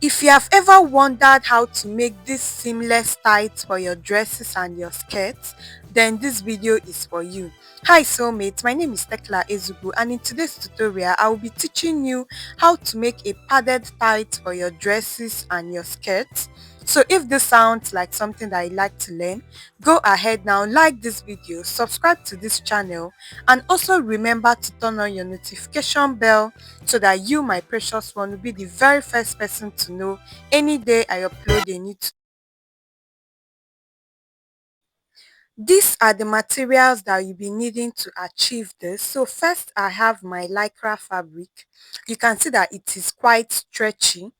If you have ever wondered how to make this seamless tights for your dresses and your skirts, then this video is for you. Hi soulmates, my name is Tekla Ezubu, and in today's tutorial I will be teaching you how to make a padded tight for your dresses and your skirts. So if this sounds like something that you like to learn, go ahead now, like this video, subscribe to this channel, and also remember to turn on your notification bell so that you, my precious one, will be the very first person to know any day I upload a new. These are the materials that you'll be needing to achieve this. So first I have my lycra fabric. You can see that it is quite stretchy.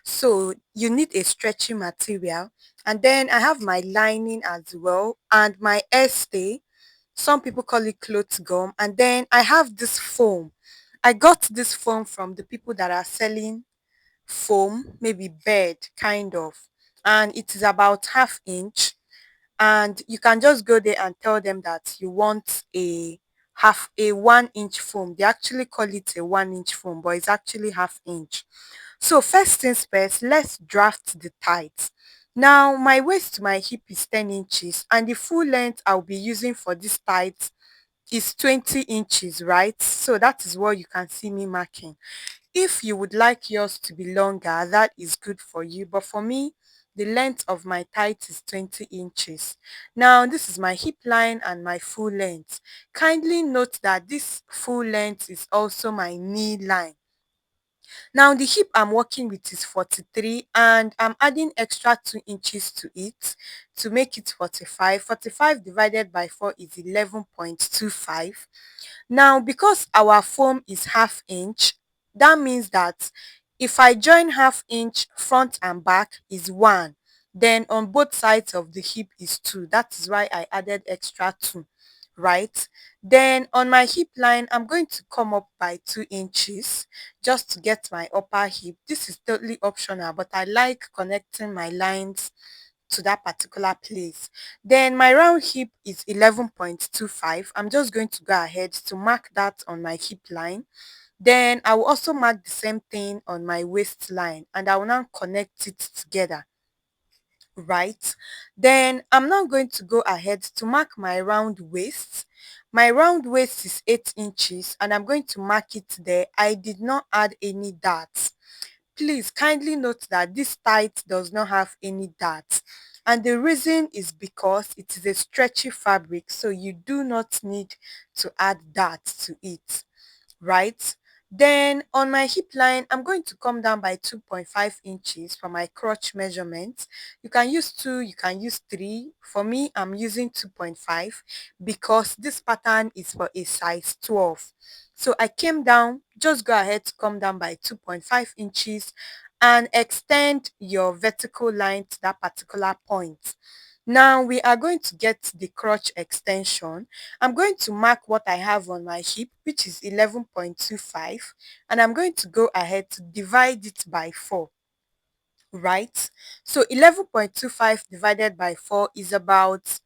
So you need a stretchy material. And then I have my lining as well and my hairstay. Some people call it cloth gum. And then I have this foam. I got this foam from the people that are selling foam, maybe bed kind of, and it is about half inch, and you can just go there and tell them that you want a 1 inch foam. They actually call it a 1 inch foam, but it's actually half inch. So first things first, let's draft the tights. Now my waist to my hip is 10 inches and the full length I'll be using for this tight is 20 inches, right? So that is what you can see me marking. If you would like yours to be longer, that is good for you. But for me, the length of my tight is 20 inches. Now, this is my hip line and my full length. Kindly note that this full length is also my knee line. Now, the hip I'm working with is 43 and I'm adding extra 2 inches to it to make it 45. 45 divided by 4 is 11.25. Now, because our foam is half inch, that means that if I join half inch front and back is 1, then on both sides of the hip is 2. That is why I added extra 2, right? Then on my hip line, I'm going to come up by 2 inches just to get my upper hip. This is totally optional, but I like connecting my lines to that particular place. Then my round hip is 11.25. I'm just going to go ahead to mark that on my hip line. Then I will also mark the same thing on my waistline and I will now connect it together, right? Then I'm now going to go ahead to mark my round waist. My round waist is 8 inches and I'm going to mark it there. I did not add any darts. Please kindly note that this tight does not have any darts. And the reason is because it is a stretchy fabric, so you do not need to add darts to it, right? Then on my hip line, I'm going to come down by 2.5 inches for my crotch measurement. You can use 2, you can use 3. For me, I'm using 2.5 because this pattern is for a size 12. So I came down, just go ahead to come down by 2.5 inches and extend your vertical line to that particular point. Now we are going to get the crotch extension. I'm going to mark what I have on my hip, which is 11.25, and I'm going to go ahead to divide it by 4, right? So 11.25 divided by 4 is about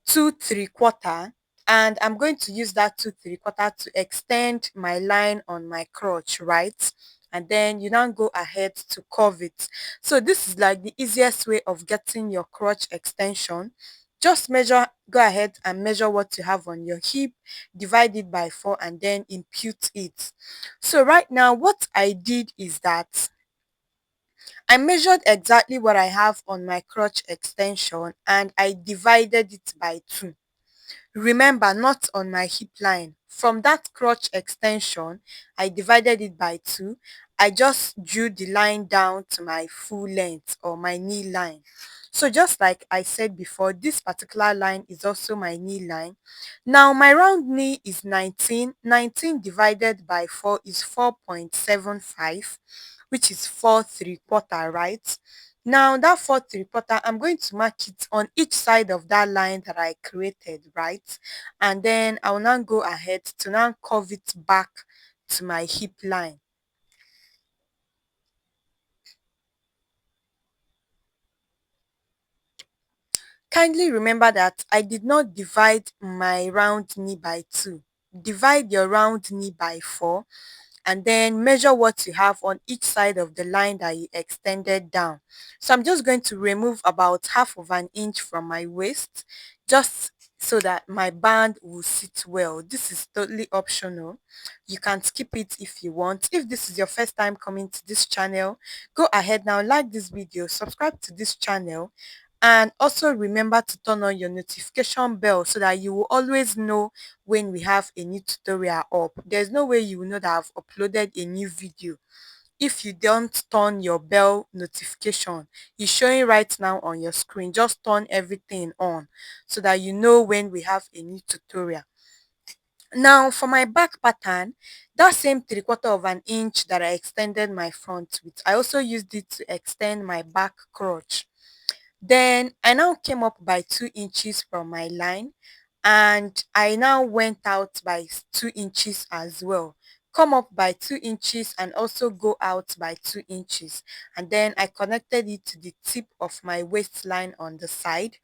2 3/4, and I'm going to use that 2 3/4 to extend my line on my crotch, right? And then you now go ahead to curve it. So this is like the easiest way of getting your crotch extension. Just measure, go ahead and measure what you have on your hip, divide it by 4 and then impute it. So right now what I did is that I measured exactly what I have on my crotch extension and I divided it by 2. Remember, not on my hip line. From that crotch extension, I divided it by 2. I just drew the line down to my full length or my knee line. So just like I said before, this particular line is also my knee line. Now my round knee is 19. 19 divided by 4 is 4.75, which is 4 3/4, right? Now that 4 3/4, I'm going to mark it on each side of that line that I created, right? And then I will now go ahead to now curve it back to my hip line. Kindly remember that I did not divide my round knee by 2. Divide your round knee by 4 and then measure what you have on each side of the line that you extended down. So I'm just going to remove about half of an inch from my waist, just so that my band will sit well. This is totally optional. You can skip it if you want. If this is your first time coming to this channel, go ahead now, like this video, subscribe to this channel, and also remember to turn on your notification bell so that you will always know when we have a new tutorial up. There's no way you will know that I've uploaded a new video if you don't turn your bell notification. It's showing right now on your screen. Just turn everything on so that you know when we have a new tutorial. Now for my back pattern, that same 3/4 of an inch that I extended my front with, I also used it to extend my back crotch. Then I now came up by 2 inches from my line, and I now went out by 2 inches as well. Come up by 2 inches and also go out by 2 inches. And then I connected it to the tip of my waistline on the side.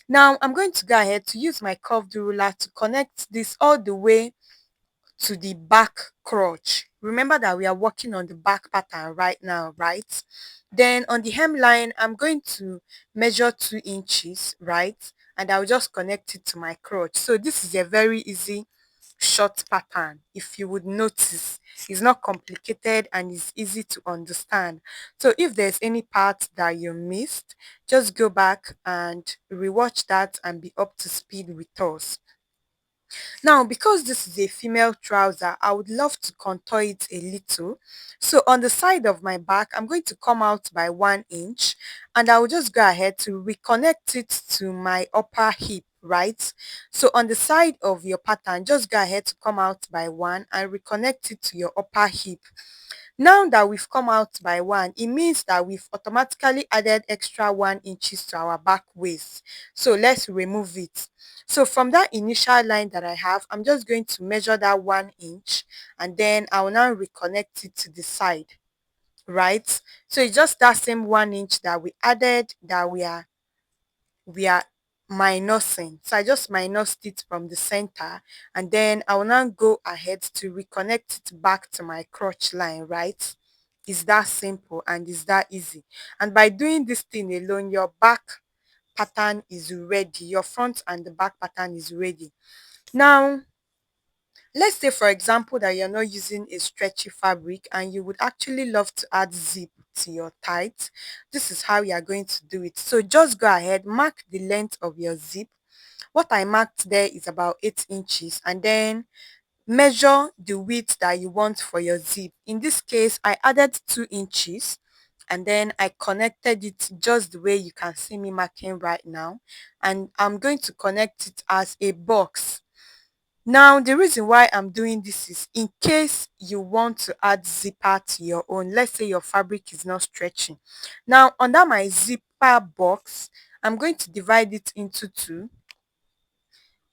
Now I'm going to go ahead to use my curved ruler to connect this all the way to the back crotch. Remember that we are working on the back pattern right now, right? Then on the hemline, I'm going to measure 2 inches, right? And I'll just connect it to my crotch. So this is a very easy short pattern. If you would notice, it's not complicated and it's easy to understand. So if there's any part that you missed, just go back and rewatch that and be up to speed with us. Now, because this is a female trouser, I would love to contour it a little. So on the side of my back, I'm going to come out by 1 inch, and I will just go ahead to reconnect it to my upper hip, right? So on the side of your pattern, just go ahead to come out by 1 and reconnect it to your upper hip. Now that we've come out by 1, it means that we've automatically added extra 1 inches to our back waist. So let's remove it. So from that initial line that I have, I'm just going to measure that 1 inch, and then I will now reconnect it to the side, right? So it's just that same 1 inch that we added that we are minusing. So I just minused it from the center, and then I will now go ahead to reconnect it back to my crotch line, right? It's that simple and it's that easy. And by doing this thing alone, your back pattern is ready. Your front and the back pattern is ready. Now, let's say for example that you're not using a stretchy fabric and you would actually love to add zip to your tights. This is how you are going to do it. So just go ahead, mark the length of your zip. What I marked there is about 8 inches, and then measure the width that you want for your zip. In this case, I added 2 inches, and then I connected it just the way you can see me marking right now, and I'm going to connect it as a box. Now, the reason why I'm doing this is in case you want to add zipper to your own. Let's say your fabric is not stretching. Now, under my zipper box, I'm going to divide it into two,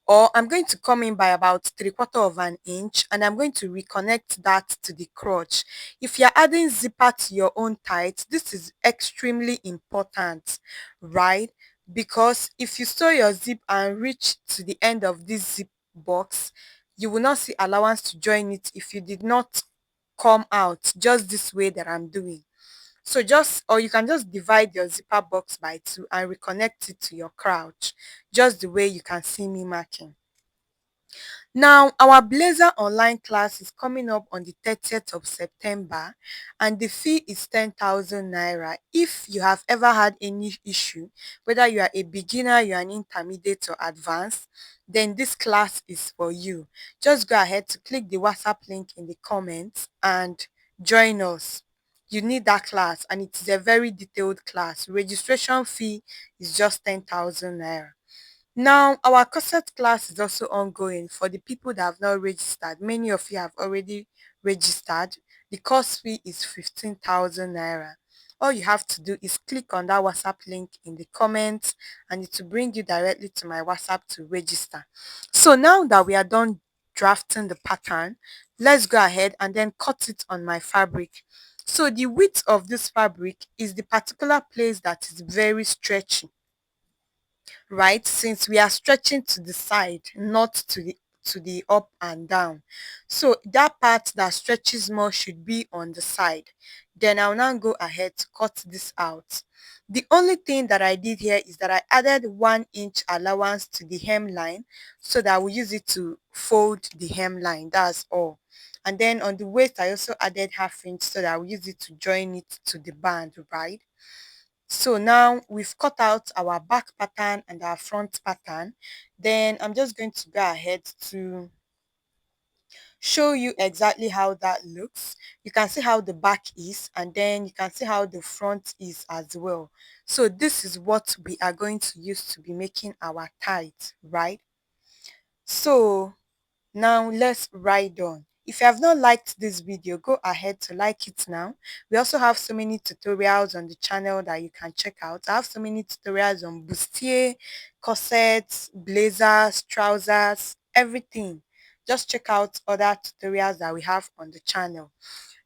or I'm going to come in by about 3/4 of an inch, and I'm going to reconnect that to the crotch. If you're adding zipper to your own tights, this is extremely important, right? Because if you sew your zip and reach to the end of this zip box, you will not see allowance to join it if you did not come out just this way that I'm doing. So or you can just divide your zipper box by two and reconnect it to your crotch, just the way you can see me marking. Now, our Blazer online class is coming up on the 30th of September, and the fee is 10,000 naira. If you have ever had any issue, whether you are a beginner, you are an intermediate or advanced, then this class is for you. Just go ahead to click the WhatsApp link in the comments and join us. You need that class, and it is a very detailed class. Registration fee is just 10,000 naira. Now, our corset class is also ongoing for the people that have not registered. Many of you have already registered. The course fee is 15,000 naira. All you have to do is click on that WhatsApp link in the comments, and it will bring you directly to my WhatsApp to register. So now that we are done drafting the pattern, let's go ahead and then cut it on my fabric. So the width of this fabric is the particular place that is very stretchy, right? Since we are stretching to the side, not to the up and down. So that part that stretches more should be on the side. Then I'll now go ahead to cut this out. The only thing that I did here is that I added 1 inch allowance to the hemline so that I will use it to fold the hemline. That's all. And then on the waist, I also added half inch so that I will use it to join it to the band, right? So now we've cut out our back pattern and our front pattern. Then I'm just going to go ahead to show you exactly how that looks. You can see how the back is, and then you can see how the front is as well. So this is what we are going to use to be making our tights, right? So now let's ride on. If you have not liked this video, go ahead to like it now. We also have so many tutorials on the channel that you can check out. I have so many tutorials on bustier, corsets, blazers, trousers, everything. Just check out other tutorials that we have on the channel.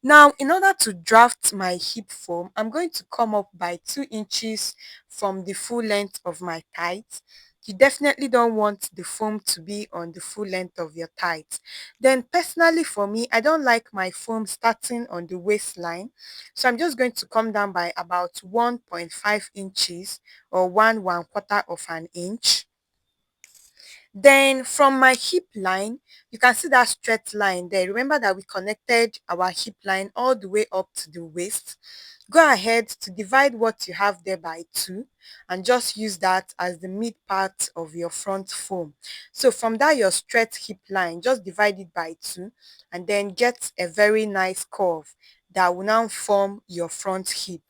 Now, in order to draft my hip foam, I'm going to come up by 2 inches from the full length of my tights. You definitely don't want the foam to be on the full length of your tights. Then personally for me, I don't like my foam starting on the waistline. So I'm just going to come down by about 1.5 inches or 1/4 of an inch. Then from my hip line, you can see that straight line there. Remember that we connected our hip line all the way up to the waist. Go ahead to divide what you have there by 2 and just use that as the mid part of your front foam. So from that your straight hip line, just divide it by 2 and then get a very nice curve that will now form your front hip.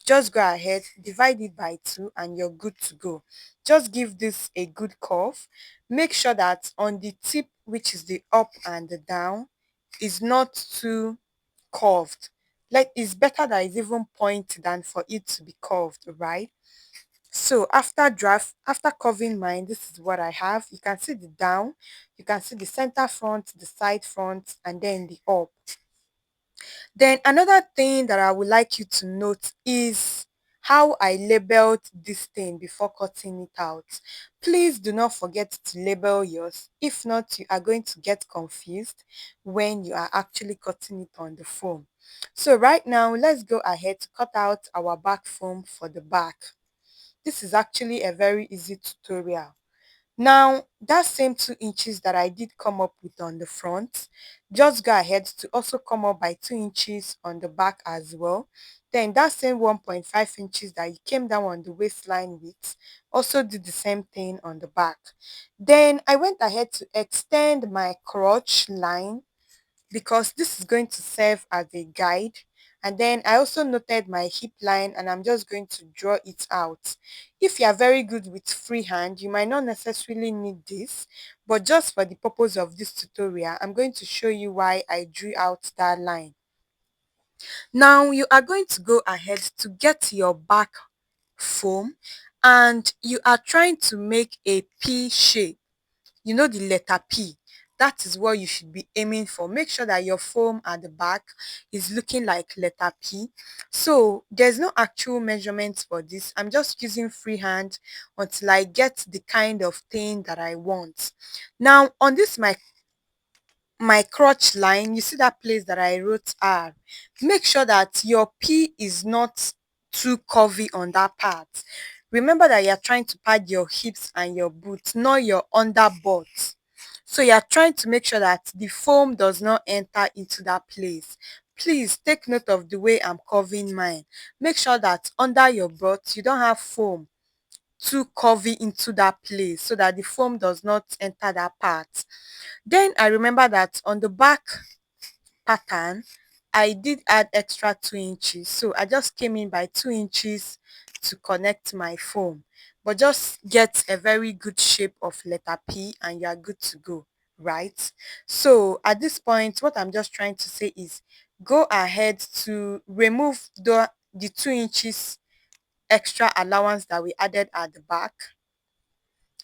Just go ahead, divide it by 2 and you're good to go. Just give this a good curve. Make sure that on the tip, which is the up and the down, is not too curved. Like it's better that it's even point than for it to be curved, right? So after curving mine, this is what I have. You can see the down, you can see the center front, the side front, and then the up. Then another thing that I would like you to note is how I labeled this thing before cutting it out. Please do not forget to label yours. If not, you are going to get confused when you are actually cutting it on the foam. So right now, let's go ahead to cut out our back foam for the back. This is actually a very easy tutorial. Now, that same 2 inches that I did come up with on the front, just go ahead to also come up by 2 inches on the back as well. Then that same 1.5 inches that you came down on the waistline with, also do the same thing on the back. Then I went ahead to extend my crotch line because this is going to serve as a guide. And then I also noted my hip line and I'm just going to draw it out. If you are very good with freehand, you might not necessarily need this, but just for the purpose of this tutorial, I'm going to show you why I drew out that line. Now you are going to go ahead to get your back foam and you are trying to make a P shape. You know the letter P. That is what you should be aiming for. Make sure that your foam at the back is looking like letter P. So there's no actual measurements for this. I'm just using freehand until I get the kind of thing that I want. Now on this my crotch line, you see that place that I wrote R. Make sure that your P is not too curvy on that part. Remember that you're trying to pad your hips and your boots, not your under butt. So you're trying to make sure that the foam does not enter into that place. Please take note of the way I'm curving mine. Make sure that under your butt, you don't have foam too curvy into that place so that the foam does not enter that part. Then I remember that on the back pattern, I did add extra 2 inches. So I just came in by 2 inches to connect my foam. But just get a very good shape of letter P and you are good to go, right? So at this point, what I'm just trying to say is go ahead to remove the 2 inches extra allowance that we added at the back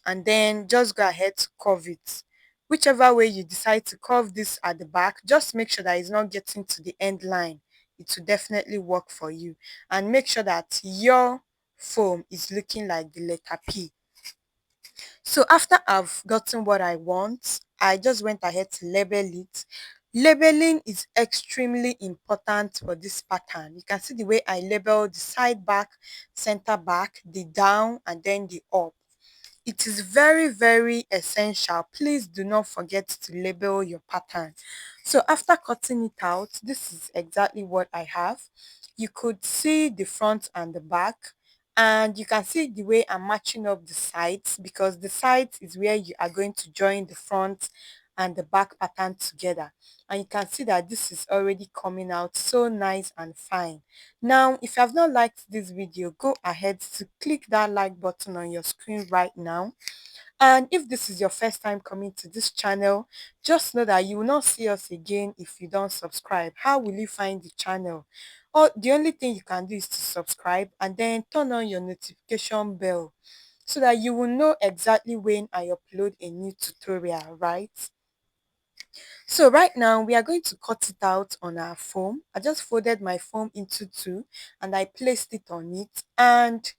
and then just go ahead to curve it. Whichever way you decide to curve this at the back, just make sure that it's not getting to the end line. It will definitely work for you. And make sure that your foam is looking like the letter P. So after I've gotten what I want, I just went ahead to label it. Labeling is extremely important for this pattern. You can see the way I label the side back, center back, the down, and then the up. It is very, very essential. Please do not forget to label your pattern. So after cutting it out, this is exactly what I have. You could see the front and the back, and you can see the way I'm matching up the sides, because the sides is where you are going to join the front and the back pattern together. And you can see that this is already coming out so nice and fine. Now, if you have not liked this video, go ahead to click that like button on your screen right now. And if this is your first time coming to this channel, just know that you will not see us again if you don't subscribe. How will you find the channel? Or the only thing you can do is to subscribe and then turn on your notification bell so that you will know exactly when I upload a new tutorial, right? So right now we are going to cut it out on our foam. I just folded my foam into two and I placed it on it, and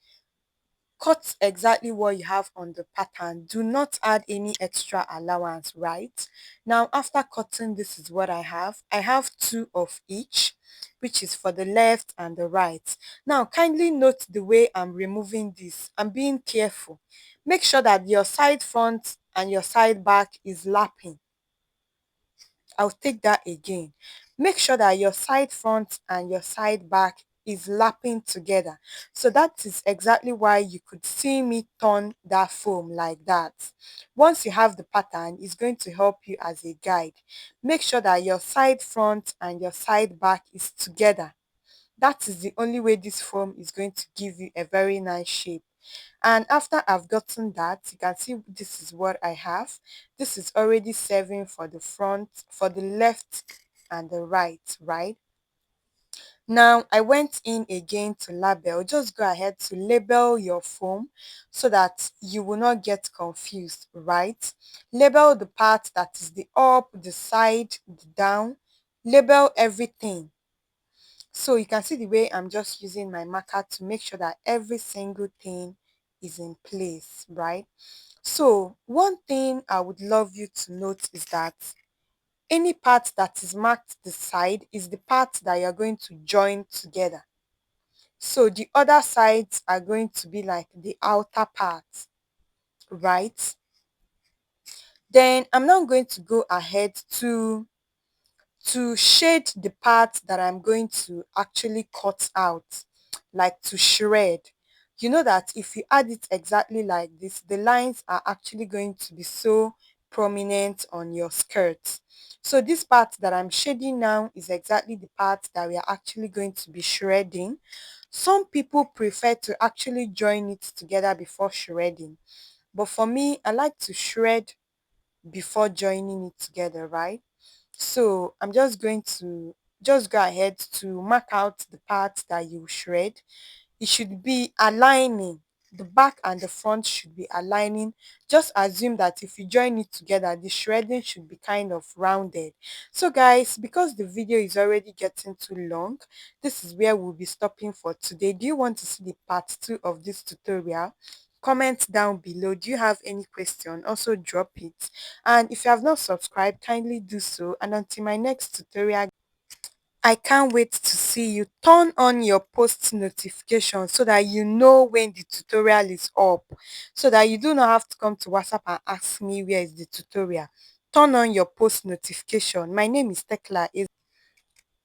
cut exactly what you have on the pattern. Do not add any extra allowance, right? Now after cutting, this is what I have. I have two of each, which is for the left and the right. Now kindly note the way I'm removing this. I'm being careful. Make sure that your side front and your side back is lapping. I'll take that again. Make sure that your side front and your side back is lapping together. So that is exactly why you could see me turn that foam like that. Once you have the pattern, it's going to help you as a guide. Make sure that your side front and your side back is together. That is the only way this foam is going to give you a very nice shape. And after I've gotten that, you can see this is what I have. This is already serving for the front, for the left and the right, right? Now I went in again to label. Just go ahead to label your foam so that you will not get confused, right? Label the part that is the up, the side, the down. Label everything. So you can see the way I'm just using my marker to make sure that every single thing is in place, right? So one thing I would love you to note is that any part that is marked the side is the part that you're going to join together. So the other sides are going to be like the outer part, right? Then I'm now going to go ahead to shade the part that I'm going to actually cut out, like to shred. You know that if you add it exactly like this, the lines are actually going to be so prominent on your skirt. So this part that I'm shading now is exactly the part that we are actually going to be shredding. Some people prefer to actually join it together before shredding, but for me, I like to shred before joining it together, right? So I'm just going to just go ahead to mark out the part that you shred. It should be aligning. The back and the front should be aligning. Just assume that if you join it together, the shredding should be kind of rounded. So guys, because the video is already getting too long, this is where we'll be stopping for today. Do you want to see the part 2 of this tutorial? Comment down below. Do you have any question? Also drop it. And if you have not subscribed, kindly do so. And until my next tutorial, I can't wait to see you. Turn on your post notification so that you know when the tutorial is up, so that you do not have to come to WhatsApp and ask me where is the tutorial. Turn on your post notification. My name is Tekla.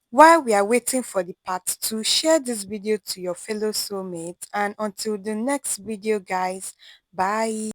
While we are waiting for the part 2, share this video to your fellow soulmates, and until the next video guys, bye.